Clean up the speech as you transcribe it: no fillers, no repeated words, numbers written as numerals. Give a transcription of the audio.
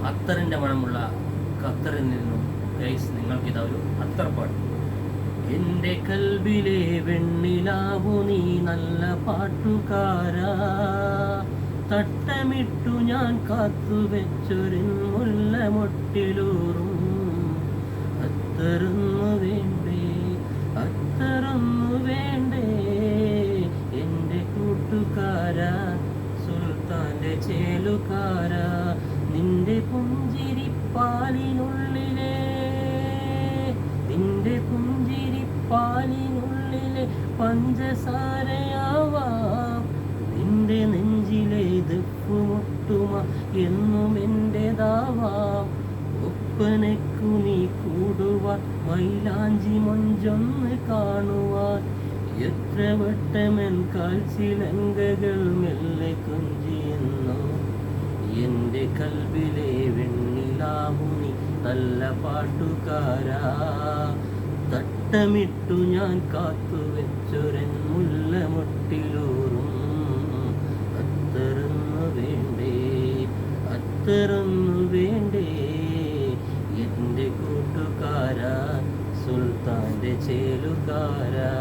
അത്തറിൻ്റെ മണമുള്ള ഖത്തറിൽ നിന്നും ഗൈസ് നിങ്ങൾക്കിതാ ഒരു അത്തർപ്പാട്ട്. എൻ്റെ കൽബിലെ വെണ്ണിലാവു നീ നല്ല പാട്ടുകാരാ, തട്ടമിട്ടു ഞാൻ കാത്തുവെച്ചൊരു മുല്ലമൊട്ടിലൂറും അത്തറുന്നു വേണ്ടേ, അത്തറുന്നു വേണ്ടേ എൻ്റെ കൂട്ടുകാരാ, സുൽത്താൻ്റെ ചേലുകാരാ. നിന്റെ പുഞ്ചിരിപ്പാലിനുള്ളിലെ, നിന്റെ പുഞ്ചിരിപ്പാലിനുള്ളിലെ പഞ്ചസാരയാവാം, നിന്റെ നെഞ്ചിലെ ദഫ്മുട്ടുമ എന്നും എൻ്റെതാവാം. ഒപ്പനയ്ക്കു നീ കൂടുവാൻ, മൈലാഞ്ചി മൊഞ്ചൊന്ന് കാണുവാൻ, എത്ര വട്ടമൻ കാൽച്ചിലങ്കകൾ മെല്ലെ കൊഞ്ചിയെന്നോ. എൻ്റെ കൽബിലെ വെണ്ണിലാവു നീ നല്ല പാട്ടുകാരാ, തട്ടമിട്ടു ഞാൻ കാത്തുവെച്ചൊരൻ മുല്ലമൊട്ടിലൂറും അത്തറുന്നു വേണ്ടേ, അത്തറുന്നു വേണ്ടേ എൻ്റെ കൂട്ടുകാരാ, സുൽത്താൻ്റെ ചേലുകാരാ.